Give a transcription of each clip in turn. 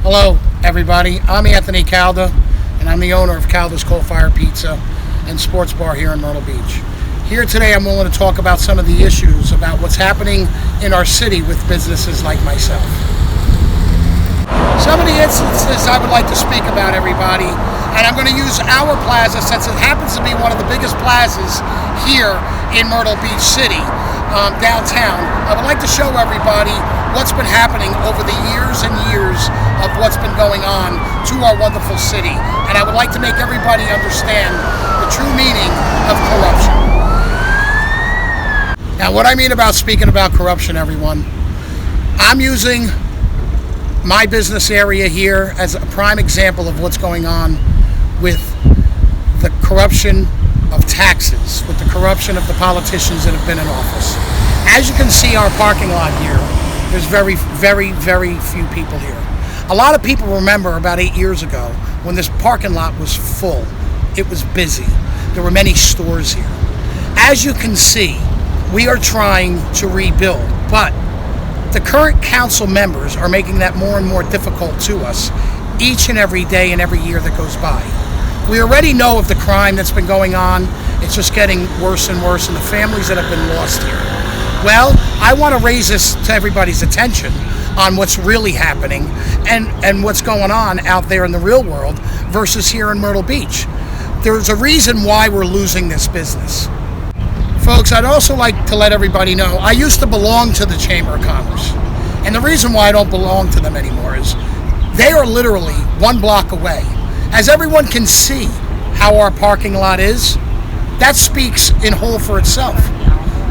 Hello, everybody. I'm Anthony Calda, and I'm the owner of Calda's Coal-Fired Pizza and Sports Bar here in Myrtle Beach. Here today, I'm willing to talk about some of the issues about what's happening in our city with businesses like myself. Some of the instances I would like to speak about, everybody, and I'm going to use our plaza since it happens to be one of the biggest plazas here in Myrtle Beach City, downtown. I would like to show everybody what's been happening over the years and years of what's been going on to our wonderful city. And I would like to make everybody understand the true meaning of corruption. Now, what I mean about speaking about corruption, everyone, I'm using my business area here as a prime example of what's going on with the corruption of taxes, with the corruption of the politicians that have been in office. As you can see, our parking lot here, there's very, very, very few people here. A lot of people remember about 8 years ago when this parking lot was full. It was busy. There were many stores here. As you can see, we are trying to rebuild, but the current council members are making that more and more difficult to us each and every day and every year that goes by. We already know of the crime that's been going on. It's just getting worse and worse, and the families that have been lost here. Well, I want to raise this to everybody's attention on what's really happening and what's going on out there in the real world versus here in Myrtle Beach. There's a reason why we're losing this business. Folks, I'd also like to let everybody know, I used to belong to the Chamber of Commerce. And the reason why I don't belong to them anymore is they are literally 1 block away. As everyone can see how our parking lot is, that speaks in whole for itself.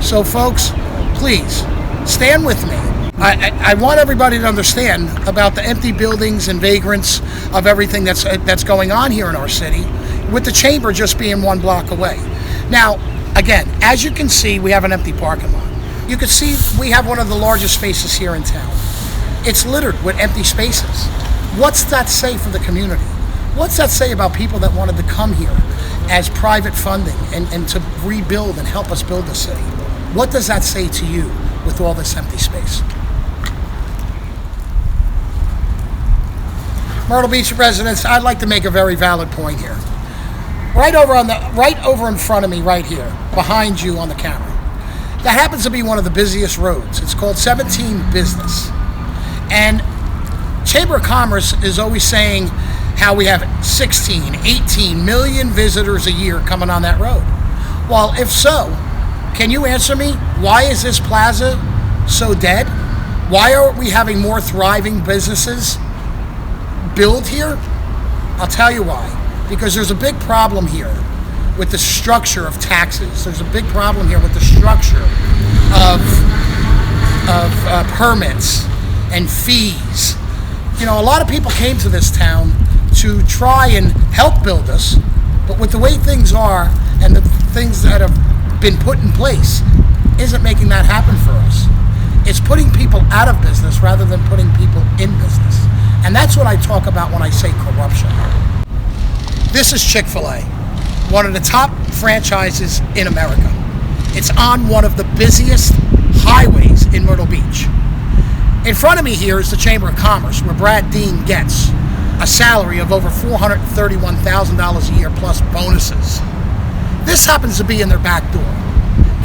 So folks, please, stand with me. I want everybody to understand about the empty buildings and vagrants of everything that's going on here in our city, with the Chamber just being 1 block away. Now, again, as you can see, we have an empty parking lot. You can see we have one of the largest spaces here in town. It's littered with empty spaces. What's that say for the community? What's that say about people that wanted to come here as private funding and to rebuild and help us build the city? What does that say to you with all this empty space? Myrtle Beach residents, I'd like to make a very valid point here. Right over in front of me, right here, behind you on the camera. That happens to be one of the busiest roads. It's called 17 Business. And Chamber of Commerce is always saying how we have 16, 18 million visitors a year coming on that road. Well, if so, can you answer me, why is this plaza so dead? Why aren't we having more thriving businesses build here? I'll tell you why. Because there's a big problem here with the structure of taxes. There's a big problem here with the structure of permits and fees. You know, a lot of people came to this town to try and help build us, but with the way things are and the things that have been put in place, isn't making that happen for us. It's putting people out of business rather than putting people in business. And that's what I talk about when I say corruption. This is ChickfilA, one of the top franchises in America. It's on one of the busiest highways in Myrtle Beach. In front of me here is the Chamber of Commerce, where Brad Dean gets a salary of over $431,000 a year plus bonuses. This happens to be in their back door.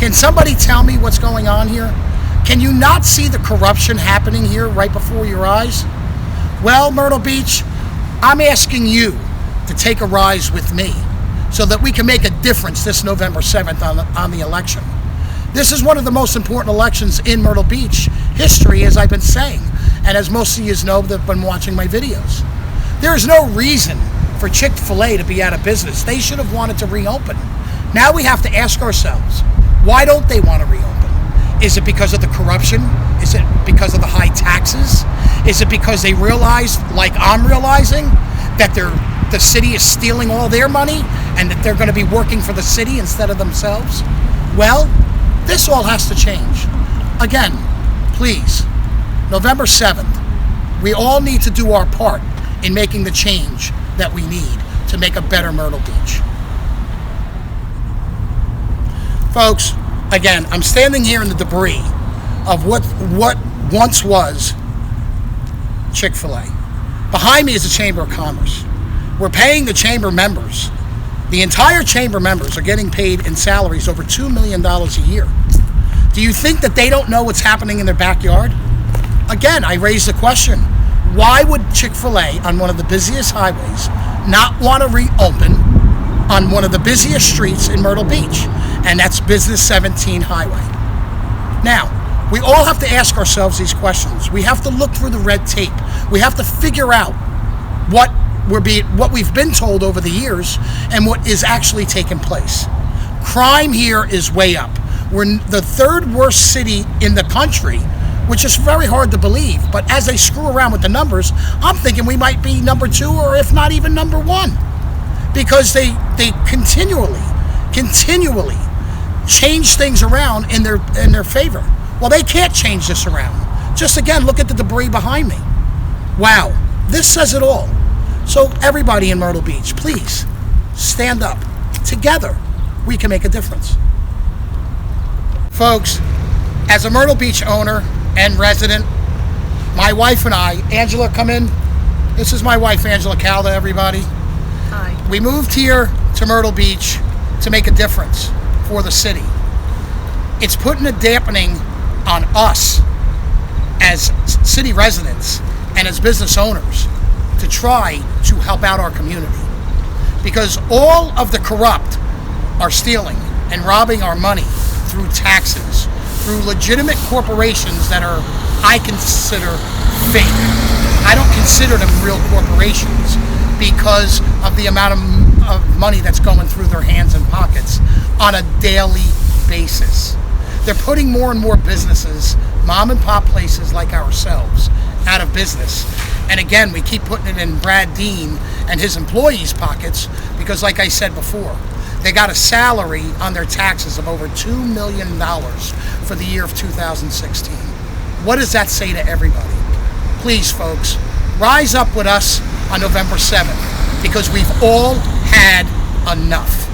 Can somebody tell me what's going on here? Can you not see the corruption happening here right before your eyes? Well, Myrtle Beach, I'm asking you to take a rise with me so that we can make a difference this November 7th on the election. This is one of the most important elections in Myrtle Beach history, as I've been saying, and as most of you know that have been watching my videos. There is no reason for Chick-fil-A to be out of business. They should have wanted to reopen. Now we have to ask ourselves, why don't they want to reopen? Is it because of the corruption? Is it because of the high taxes? Is it because they realized, like I'm realizing, that the city is stealing all their money and that they're going to be working for the city instead of themselves? Well, this all has to change. Again, please, November 7th, we all need to do our part in making the change that we need to make a better Myrtle Beach. Folks, again, I'm standing here in the debris of what once was ChickfilA. Behind me is the Chamber of Commerce. We're paying the chamber members. The entire chamber members are getting paid in salaries over $2 million a year. Do you think that they don't know what's happening in their backyard? Again, I raise the question, why would Chick-fil-A on one of the busiest highways not want to reopen on one of the busiest streets in Myrtle Beach? And that's Business 17 Highway. Now, we all have to ask ourselves these questions. We have to look through the red tape. We have to figure out what we've been told over the years and what is actually taking place. Crime here is way up. We're the third worst city in the country, which is very hard to believe. But as they screw around with the numbers, I'm thinking we might be number 2 or if not even number 1. Because they continually change things around in their favor. Well, they can't change this around. Just again, look at the debris behind me. Wow, this says it all. So everybody in Myrtle Beach, please stand up. Together, we can make a difference. Folks, as a Myrtle Beach owner and resident, my wife and I, Angela, come in. This is my wife, Angela Calda, everybody. Hi. We moved here to Myrtle Beach to make a difference for the city. It's putting a dampening on us as city residents and as business owners to try to help out our community. Because all of the corrupt are stealing and robbing our money through taxes, through legitimate corporations that are, I consider, fake. I don't consider them real corporations because of the amount of money that's going through their hands and pockets on a daily basis. They're putting more and more businesses, mom and pop places like ourselves, out of business. And again, we keep putting it in Brad Dean and his employees' pockets because, like I said before, they got a salary on their taxes of over $2 million for the year of 2016. What does that say to everybody? Please, folks, rise up with us on November 7th because we've all had enough.